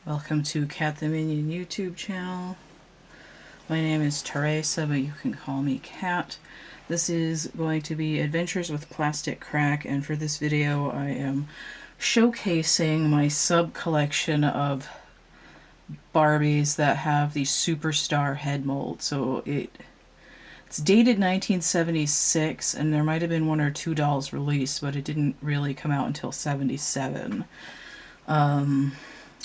Welcome to CATtheMinion YouTube channel. My name is Teresa, but you can call me Cat. This is going to be Adventures with Plastic Crack, and for this video I am showcasing my sub-collection of Barbies that have the SuperStar head mold. So it's dated 1976, and there might have been one or two dolls released, but it didn't really come out until 77.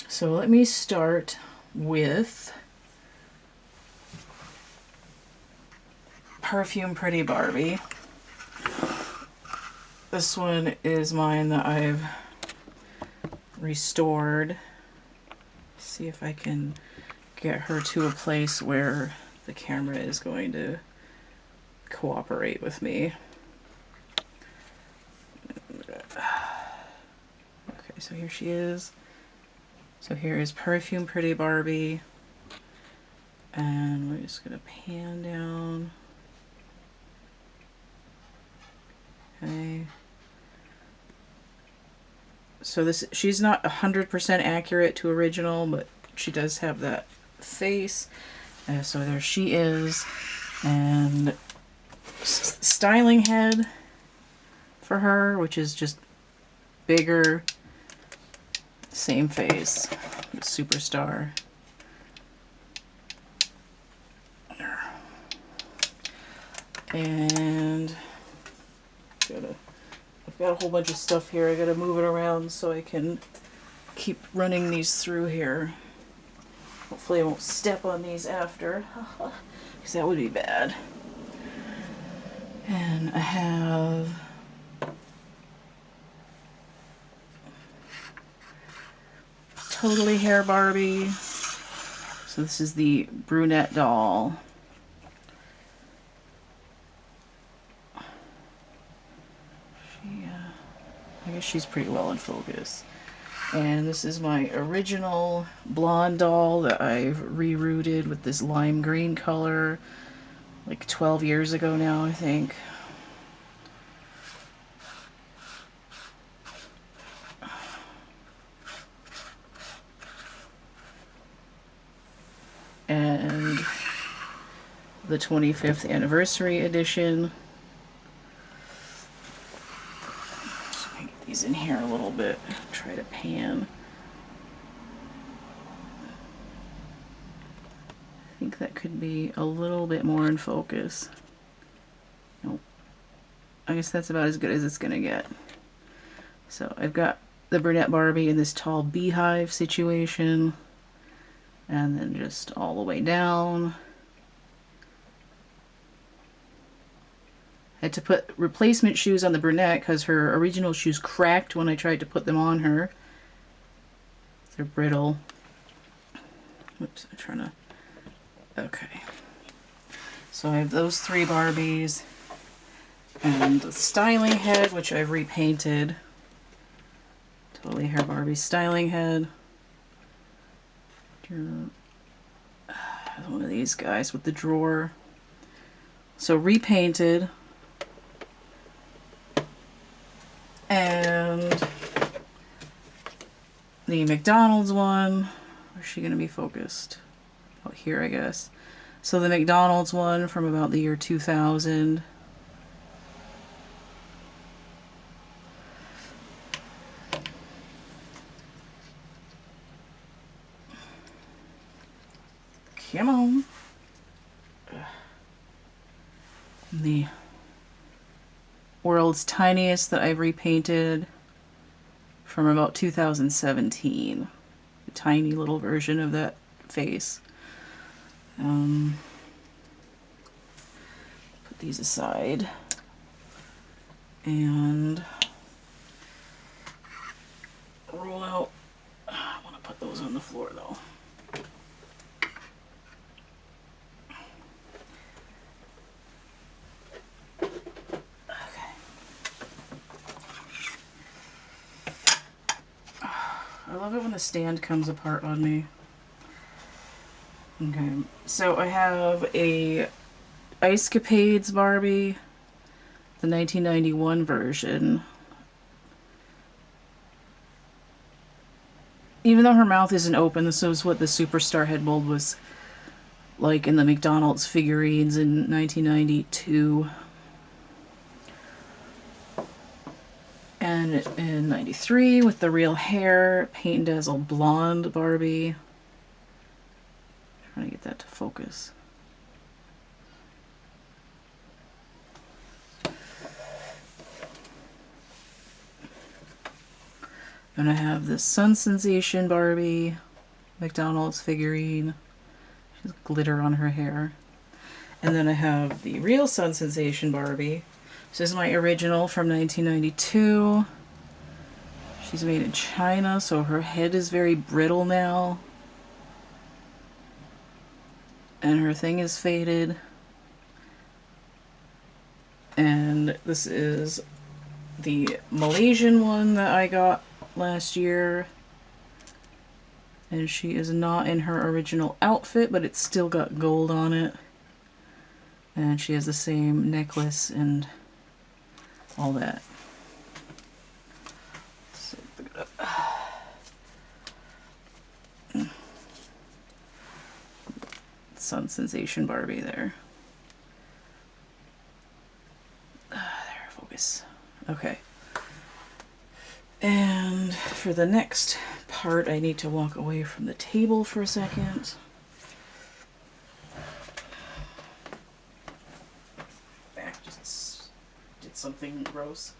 So let me start with Perfume Pretty Barbie. This one is mine that I've restored. See if I can get her to a place where the camera is going to cooperate with me. Okay, so here she is. So here is Perfume Pretty Barbie, and we're just going to pan down. Okay. So she's not 100% accurate to original, but she does have that face. So there she is, and styling head for her, which is just bigger. Same face, SuperStar. And I've got a whole bunch of stuff here. I gotta move it around so I can keep running these through here. Hopefully I won't step on these after, because that would be bad. And I have Totally Hair Barbie. So this is the brunette doll. I guess she's pretty well in focus. And this is my original blonde doll that I've rerouted with this lime green color like 12 years ago now, I think. And the 25th anniversary edition. So I get these in here a little bit, try to pan. I think that could be a little bit more in focus. Nope. I guess that's about as good as it's gonna get. So I've got the brunette Barbie in this tall beehive situation. And then just all the way down. I had to put replacement shoes on the brunette because her original shoes cracked when I tried to put them on her. They're brittle. Oops, I'm trying to... Okay. So I have those three Barbies. And the styling head, which I've repainted. Totally Hair Barbie styling head. One of these guys with the drawer. So repainted. And the McDonald's one. Where's she going to be focused? Oh, here, I guess. So the McDonald's one from about the year 2000. Come on. The world's tiniest that I've repainted from about 2017. A tiny little version of that face. Put these aside. And roll out. I want to put those on the floor though. I love it when the stand comes apart on me. Okay, so I have a Ice Capades Barbie, the 1991 version. even though her mouth isn't open, this is what the SuperStar head mold was like in the McDonald's figurines in 1992. And in 93 with the real hair, paint and dazzle blonde Barbie. Trying to get that to focus. And I have this Sun Sensation Barbie, McDonald's figurine. She has glitter on her hair. And then I have the real Sun Sensation Barbie. This is my original from 1992. She's made in China, so her head is very brittle now. And her thing is faded. And this is the Malaysian one that I got last year. And she is not in her original outfit, but it's still got gold on it. And she has the same necklace and all that. So, Sun Sensation Barbie there. There, focus. Okay. And for the next part, I need to walk away from the table for a second. Back just did something gross.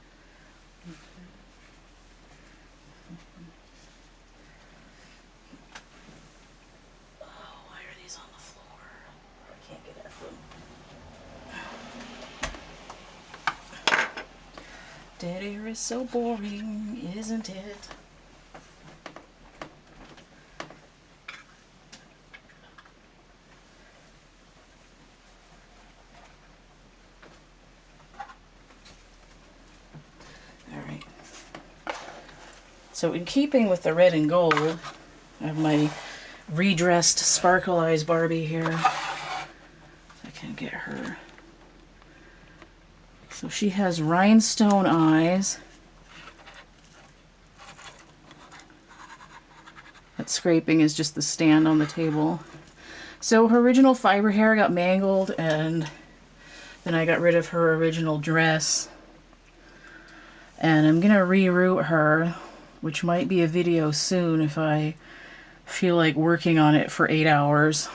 Oh, why are these on the floor? I can't get at them. Dead air is so boring, isn't it? Alright. So in keeping with the red and gold, I have my redressed Sparkle Eyes Barbie here. I can get her. So she has rhinestone eyes. That scraping is just the stand on the table. So her original fiber hair got mangled, and then I got rid of her original dress. And I'm gonna reroute her, which might be a video soon if I feel like working on it for 8 hours.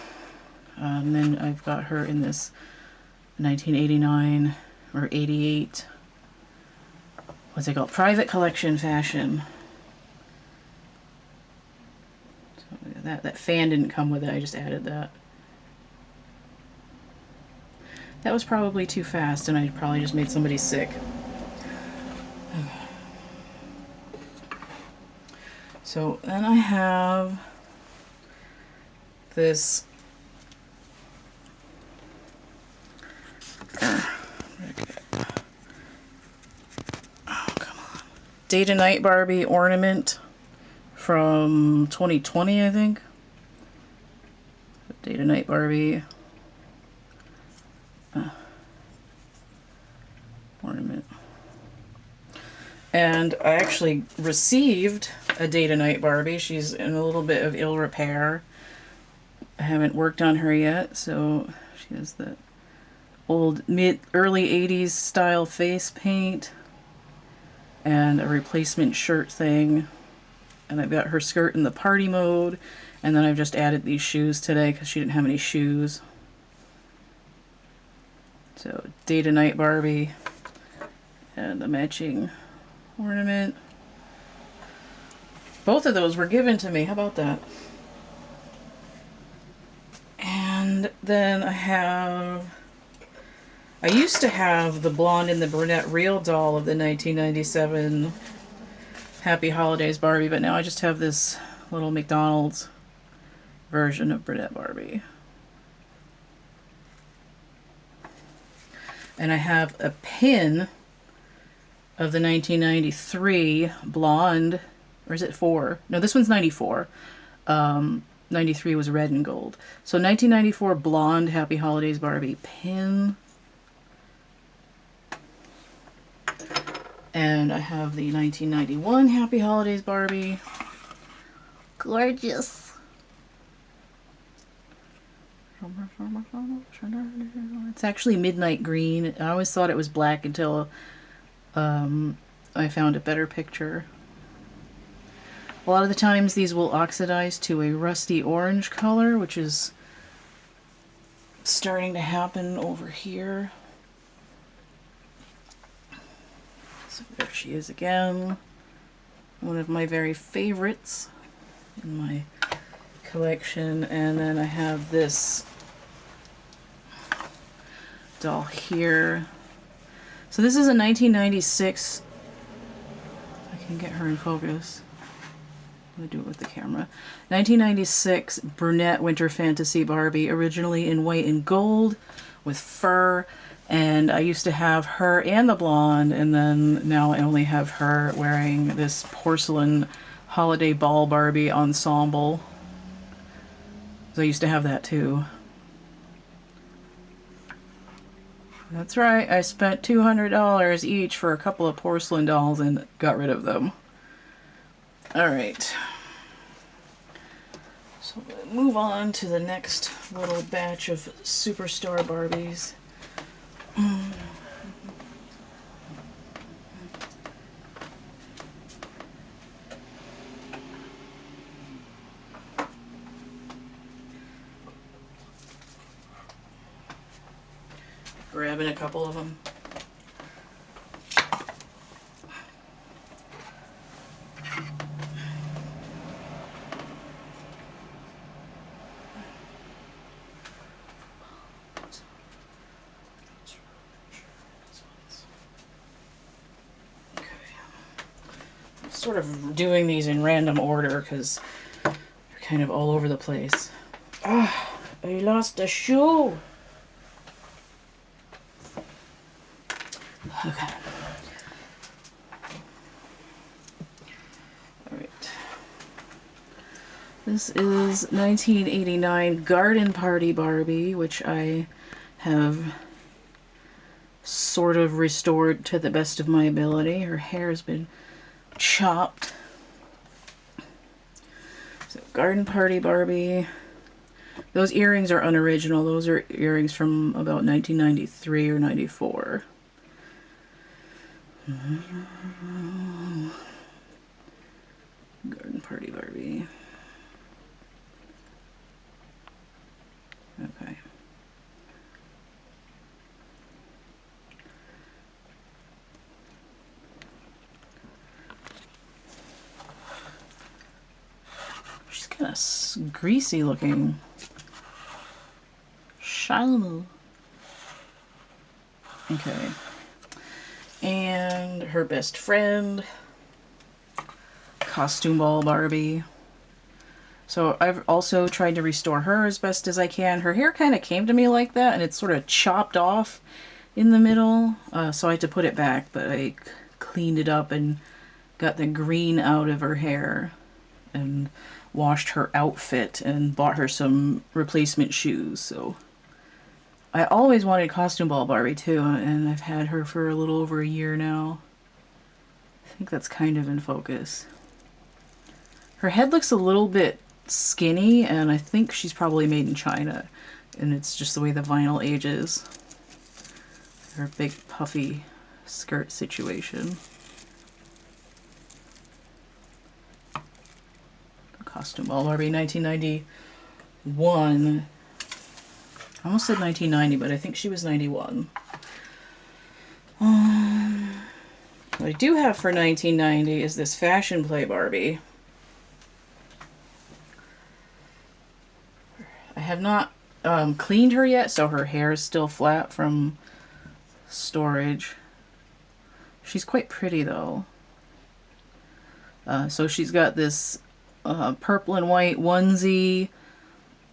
And then I've got her in this 1989 or 88, what's it called? Private collection fashion. So that fan didn't come with it, I just added that. That was probably too fast, and I probably just made somebody sick. So then I have this Day to Night Barbie ornament from 2020, I think. Day to Night Barbie ornament. And I actually received a Day to Night Barbie. She's in a little bit of ill repair. I haven't worked on her yet, so she has the old early 80s style face paint and a replacement shirt thing. And I've got her skirt in the party mode, and then I've just added these shoes today because she didn't have any shoes. So Day to Night Barbie and the matching ornament. Both of those were given to me. How about that? And then I used to have the blonde and the brunette real doll of the 1997 Happy Holidays Barbie, but now I just have this little McDonald's version of brunette Barbie. And I have a pin of the 1993 blonde, or is it 4? No, this one's 94. 93 was red and gold. So 1994 blonde Happy Holidays Barbie pin. And I have the 1991 Happy Holidays Barbie Gorgeous. It's actually midnight green. I always thought it was black until I found a better picture. A lot of the times these will oxidize to a rusty orange color, which is starting to happen over here. So there she is again. One of my very favorites in my collection. And then I have this doll here. So this is a 1996. I can get her in focus. I'm going to do it with the camera. 1996 brunette winter fantasy Barbie, originally in white and gold with fur. And I used to have her and the blonde, and then now I only have her wearing this porcelain holiday ball Barbie ensemble. So I used to have that too. That's right, I spent $200 each for a couple of porcelain dolls and got rid of them. Alright. So we'll move on to the next little batch of SuperStar Barbies. Grabbing a couple of them. Sort of doing these in random order because they're kind of all over the place. Ah, I lost a shoe. Okay. All right. This is 1989 Garden Party Barbie, which I have sort of restored to the best of my ability. Her hair has been chopped. So Garden Party Barbie. Those earrings are unoriginal. Those are earrings from about 1993 or 94. Garden Party Barbie. Okay. Kind of greasy looking. Shalom. Okay. And her best friend, Costume Ball Barbie. So I've also tried to restore her as best as I can. Her hair kind of came to me like that, and it's sort of chopped off in the middle. So I had to put it back, but I cleaned it up and got the green out of her hair and washed her outfit and bought her some replacement shoes. So I always wanted Costume Ball Barbie too, and I've had her for a little over a year now. I think that's kind of in focus. Her head looks a little bit skinny, and I think she's probably made in China, and it's just the way the vinyl ages. Her big puffy skirt situation. Costume Ball Barbie, 1991. I almost said 1990, but I think she was 91. What I do have for 1990 is this Fashion Play Barbie. I have not cleaned her yet, so her hair is still flat from storage. She's quite pretty though. So she's got this purple and white onesie,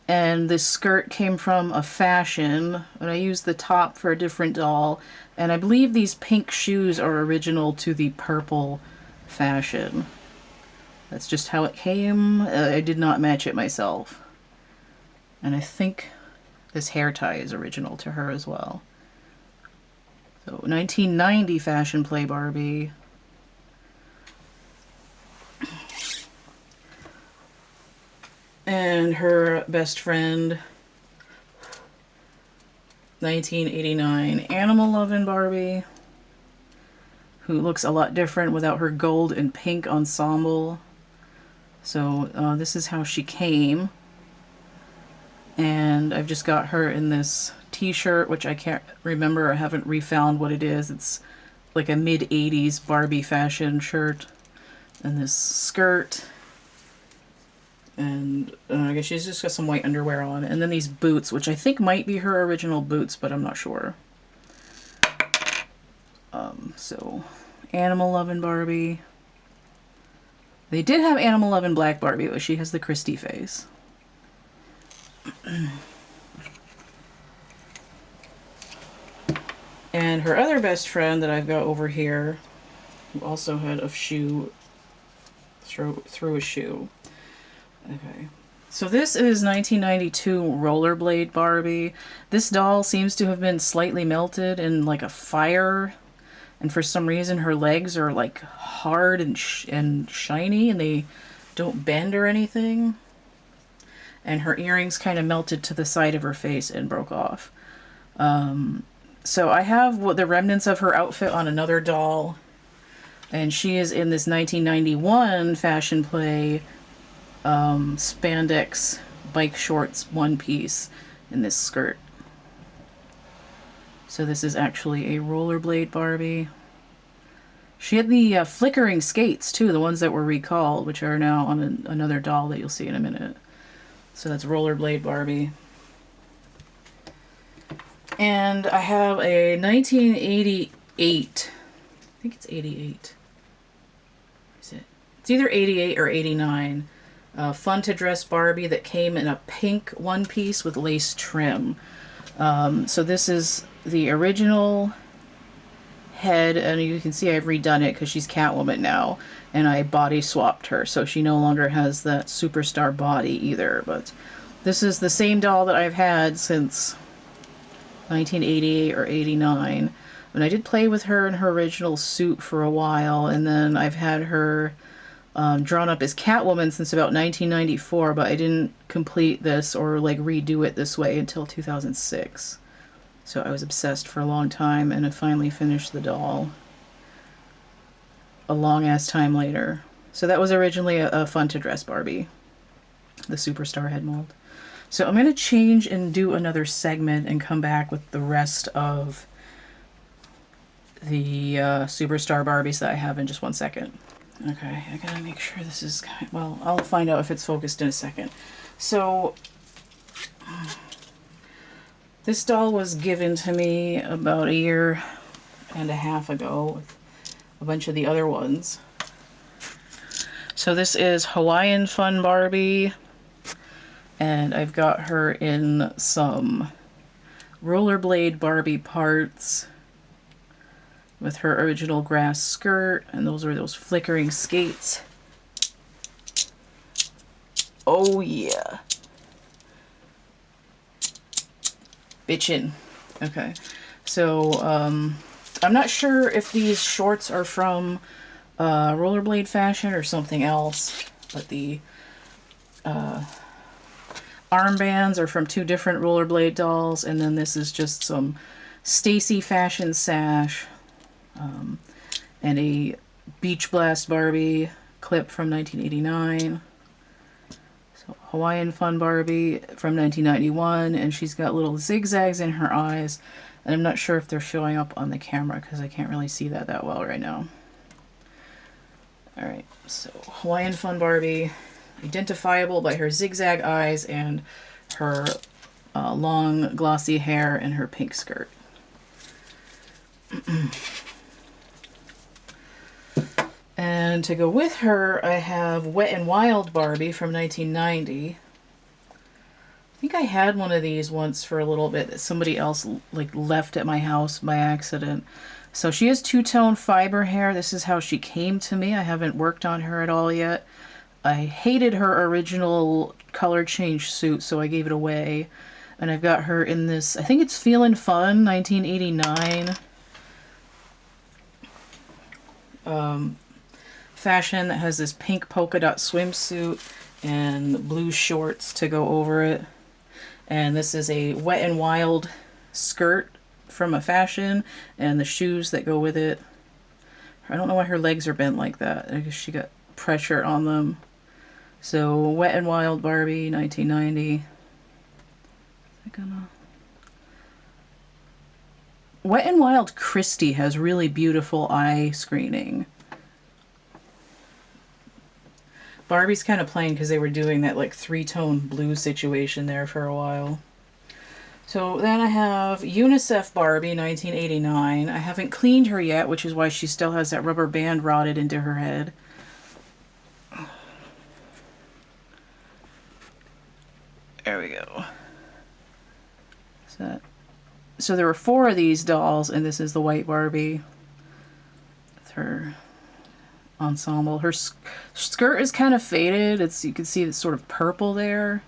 and this skirt came from a fashion, and I used the top for a different doll, and I believe these pink shoes are original to the purple fashion. That's just how it came. I did not match it myself. And I think this hair tie is original to her as well. So 1990 Fashion Play Barbie. And her best friend, 1989 Animal Lovin' Barbie, who looks a lot different without her gold and pink ensemble. So this is how she came. And I've just got her in this t-shirt, which I can't remember, I haven't refound what it is. It's like a mid-80s Barbie fashion shirt. And this skirt. And I guess she's just got some white underwear on. And then these boots, which I think might be her original boots, but I'm not sure. So, Animal Lovin' Barbie. They did have Animal Lovin' Black Barbie, but she has the Christy face. And her other best friend that I've got over here, who also had a shoe, threw a shoe. Okay. So this is 1992 Rollerblade Barbie. This doll seems to have been slightly melted in like a fire. And for some reason her legs are like hard and shiny and they don't bend or anything. And her earrings kind of melted to the side of her face and broke off. So I have the remnants of her outfit on another doll. And she is in this 1991 Fashion Play spandex bike shorts one piece in this skirt. So this is actually a rollerblade Barbie. She had the flickering skates too, the ones that were recalled, which are now on another doll that you'll see in a minute. So that's rollerblade Barbie. And I have a 1988, I think it's 88. Is it? It's either 88 or 89. Fun to Dress Barbie that came in a pink one piece with lace trim. So this is the original head, and you can see I've redone it because she's Catwoman now, and I body swapped her, so she no longer has that SuperStar body either. But this is the same doll that I've had since 1988 or 89. And I did play with her in her original suit for a while, and then I've had her drawn up as Catwoman since about 1994, but I didn't complete this or like redo it this way until 2006. So I was obsessed for a long time, and I finally finished the doll a long ass time later. So that was originally a Fun to Dress Barbie, the SuperStar head mold. So I'm going to change and do another segment and come back with the rest of the SuperStar Barbies that I have in just one second. Okay, I gotta make sure this is well, I'll find out if it's focused in a second. So this doll was given to me about 1.5 years ago with a bunch of the other ones. So this is Hawaiian Fun Barbie, and I've got her in some rollerblade Barbie parts with her original grass skirt, and those are those flickering skates. Oh yeah. Bitchin'. Okay. So, I'm not sure if these shorts are from Rollerblade Fashion or something else, but the armbands are from 2 different Rollerblade dolls, and then this is just some Stacy Fashion sash, and a Beach Blast Barbie clip from 1989. So Hawaiian Fun Barbie from 1991, and she's got little zigzags in her eyes, and I'm not sure if they're showing up on the camera because I can't really see that well right now. Alright, so Hawaiian Fun Barbie, identifiable by her zigzag eyes and her long glossy hair and her pink skirt. And to go with her, I have Wet n Wild Barbie from 1990. I think I had one of these once for a little bit that somebody else like left at my house by accident. So she has 2-tone fiber hair. This is how she came to me. I haven't worked on her at all yet. I hated her original color change suit, so I gave it away. And I've got her in this, I think it's Feelin' Fun, 1989. Fashion that has this pink polka dot swimsuit and blue shorts to go over it. And this is a Wet n Wild skirt from a fashion, and the shoes that go with it. I don't know why her legs are bent like that. I guess she got pressure on them. So Wet n Wild Barbie, 1990. Wet n Wild Christie has really beautiful eye screening. Barbie's kind of plain because they were doing that like three-tone blue situation there for a while. So then I have UNICEF Barbie, 1989. I haven't cleaned her yet, which is why she still has that rubber band rotted into her head. There we go. So there were 4 of these dolls, and this is the white Barbie with her ensemble. Her skirt is kind of faded. You can see it's sort of purple there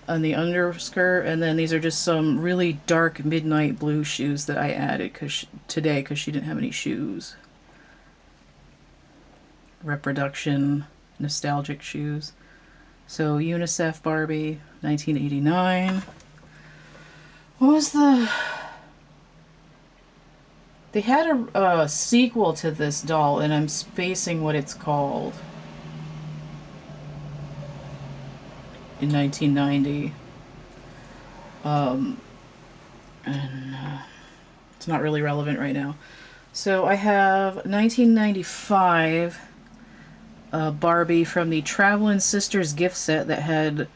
on the underskirt, and then these are just some really dark midnight blue shoes that I added today because she didn't have any shoes. Reproduction nostalgic shoes. So UNICEF Barbie, 1989. What was they had a sequel to this doll, and I'm spacing what it's called. In 1990. It's not really relevant right now. So I have 1995 Barbie from the Travelin' Sisters gift set that had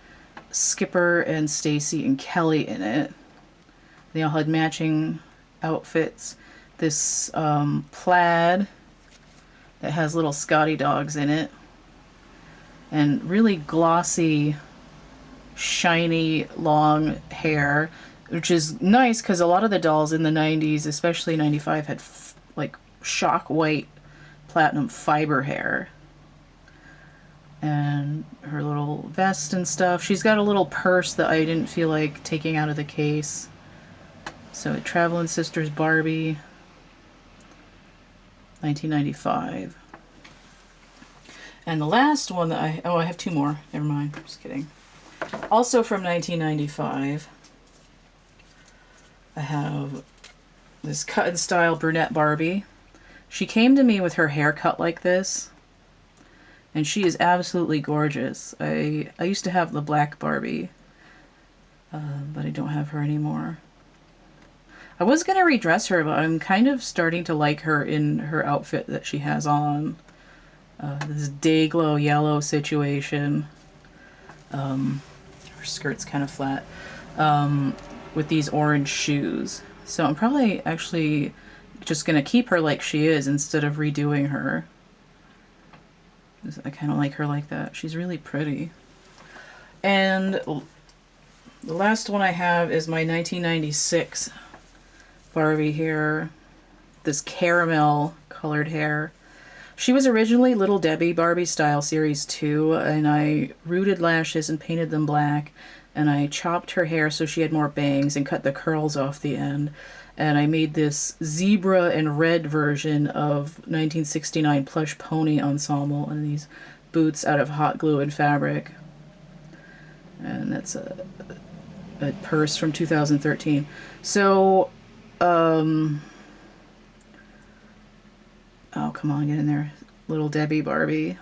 Skipper and Stacy and Kelly in it. They all had matching outfits. This plaid that has little Scotty dogs in it. And really glossy, shiny, long hair, which is nice because a lot of the dolls in the 90s, especially 95, had like shock white platinum fiber hair. And her little vest and stuff. She's got a little purse that I didn't feel like taking out of the case. So a Travelin' Sisters Barbie, 1995. And the last one that I have 2 more. Never mind. Just kidding. Also from 1995, I have this cut and style brunette Barbie. She came to me with her hair cut like this, and she is absolutely gorgeous. I used to have the black Barbie, but I don't have her anymore. I was going to redress her, but I'm kind of starting to like her in her outfit that she has on. This day glow yellow situation. Her skirt's kind of flat. With these orange shoes. So I'm probably actually just going to keep her like she is instead of redoing her. I kind of like her like that. She's really pretty. And the last one I have is my 1996 Barbie here. This caramel colored hair. She was originally Little Debbie Barbie Style Series 2, and I rooted lashes and painted them black, and I chopped her hair so she had more bangs and cut the curls off the end. And I made this zebra and red version of 1969 plush pony ensemble and these boots out of hot glue and fabric. And that's a purse from 2013. So, oh, come on, get in there. Little Debbie Barbie.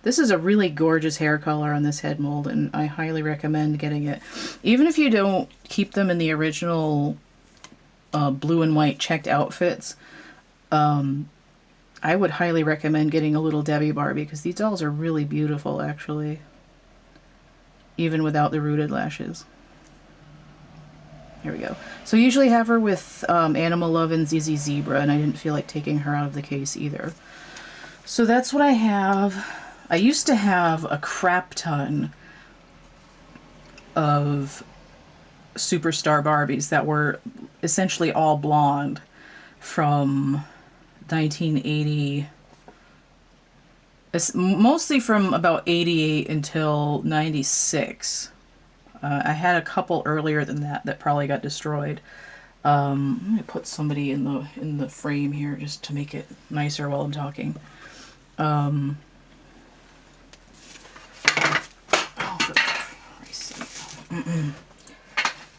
This is a really gorgeous hair color on this head mold, and I highly recommend getting it. Even if you don't keep them in the original blue and white checked outfits, I would highly recommend getting a Little Debbie Barbie, because these dolls are really beautiful, actually. Even without the rooted lashes. Here we go. So I usually have her with Animal Love and ZZ Zebra, and I didn't feel like taking her out of the case either. So that's what I have. I used to have a crap ton of SuperStar Barbies that were essentially all blonde from 1980. Mostly from about 88 until 96. I had a couple earlier than that probably got destroyed. I'm gonna put somebody in the frame here just to make it nicer while I'm talking.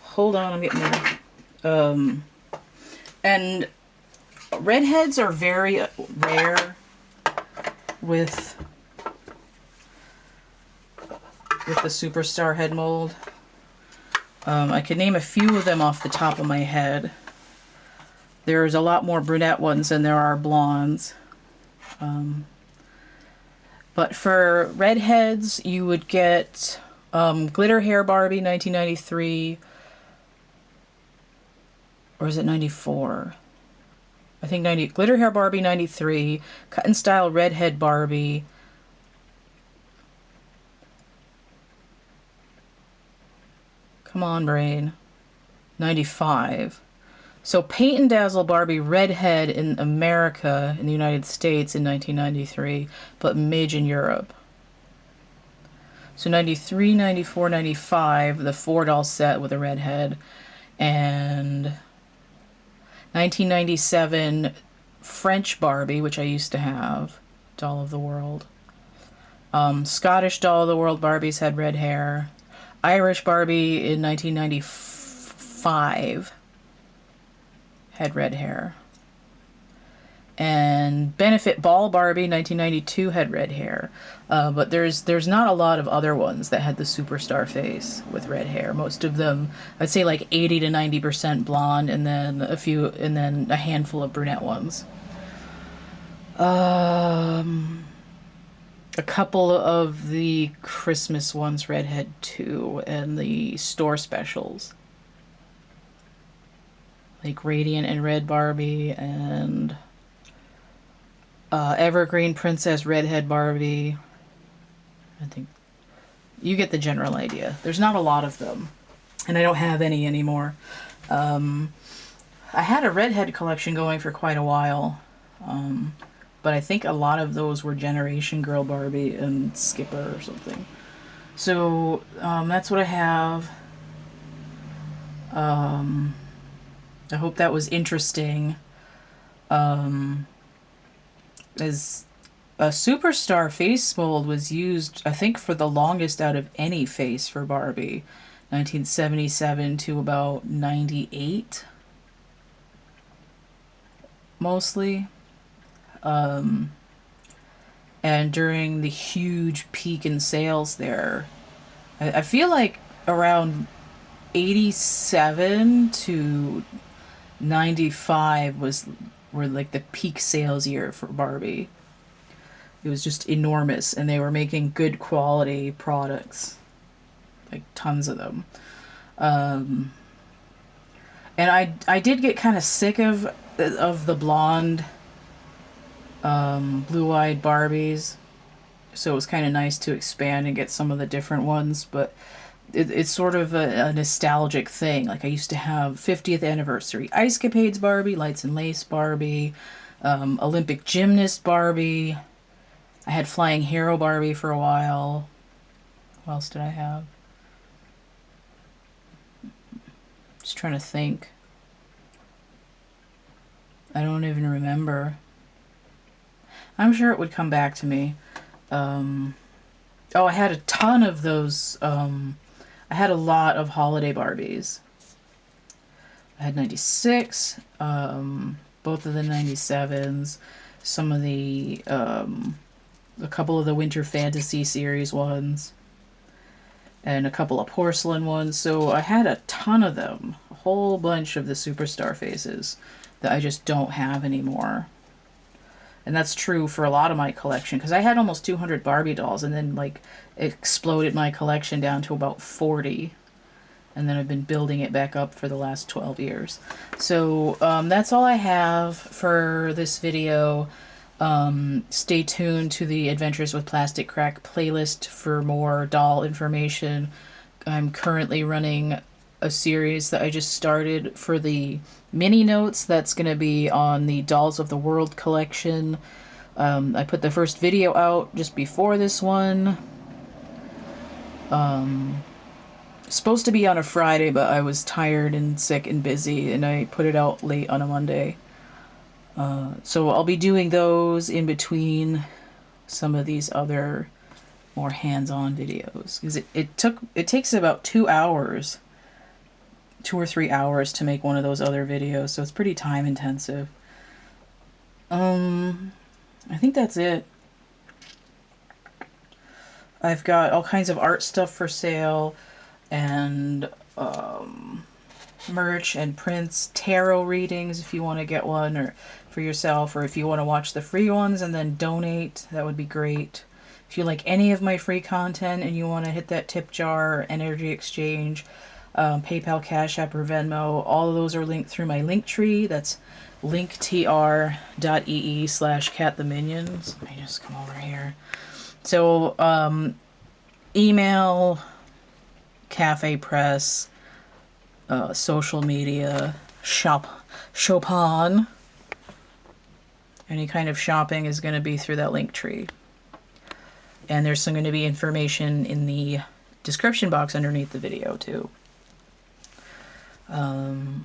Hold on, I'm getting there. And redheads are very rare with the SuperStar head mold. I can name a few of them off the top of my head. There's a lot more brunette ones than there are blondes. But for redheads, you would get Glitter Hair Barbie 1993, or is it 94? I think 90. Glitter Hair Barbie 93, Cut and Style Redhead Barbie. Come on, brain. 95. So Paint and Dazzle Barbie Redhead in America, in the United States in 1993, but Midge in Europe. So 93, 94, 95, the 4-doll set with a redhead. And 1997 French Barbie, which I used to have, Doll of the World. Scottish Doll of the World Barbies had red hair. Irish Barbie in 1995 had red hair. And Benefit Ball Barbie 1992 had red hair. But there's not a lot of other ones that had the SuperStar face with red hair. Most of them, I'd say like 80 to 90% blonde, and then a handful of brunette ones. A couple of the Christmas ones redhead too, and the store specials, like Radiant and Red Barbie and Evergreen Princess Redhead Barbie. I think you get the general idea. There's not a lot of them, and I don't have any anymore. I had a redhead collection going for quite a while, but I think a lot of those were Generation Girl Barbie and Skipper or something. So that's what I have. I hope that was interesting. As a SuperStar face mold was used, I think, for the longest out of any face for Barbie, 1977 to about 98, mostly. And during the huge peak in sales there, I feel like around 87 to 95 were like the peak sales year for Barbie. It was just enormous, and they were making good quality products, like tons of them. And I did get kind of sick of the blonde, blue-eyed Barbies, so it was kind of nice to expand and get some of the different ones. But it's sort of a nostalgic thing. Like I used to have 50th anniversary Ice Capades Barbie, Lights and Lace Barbie, Olympic Gymnast Barbie. I had Flying Hero Barbie for a while. What else did I have? Just trying to think. I don't even remember. I'm sure it would come back to me. Oh, I had a ton of those. I had a lot of holiday Barbies. I had 96, both of the 97s, some of the, a couple of the Winter Fantasy series ones, and a couple of porcelain ones. So I had a ton of them, a whole bunch of the SuperStar faces that I just don't have anymore. And that's true for a lot of my collection, because I had almost 200 Barbie dolls, and then like exploded my collection down to about 40. And then I've been building it back up for the last 12 years. So that's all I have for this video. Stay tuned to the Adventures with Plastic Crack playlist for more doll information. I'm currently running a series that I just started for the mini notes that's going to be on the Dolls of the World collection. I put the first video out just before this one. Supposed to be on a Friday, but I was tired and sick and busy, and I put it out late on a Monday. So I'll be doing those in between some of these other more hands-on videos, because it takes about 2 hours, 2 or 3 hours to make one of those other videos, so it's pretty time intensive. I think that's it. I've got all kinds of art stuff for sale, and merch and prints, tarot readings if you want to get one or for yourself, or if you want to watch the free ones and then donate, that would be great. If you like any of my free content and you want to hit that tip jar or energy exchange, PayPal, Cash App, or Venmo, all of those are linked through my link tree. That's linktr.ee/CATtheMinions. Let me just come over here. So, email, cafe press, social media, Chopin. Any kind of shopping is going to be through that link tree. And there's some going to be information in the description box underneath the video too.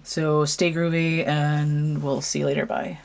So stay groovy, and we'll see you later. Bye.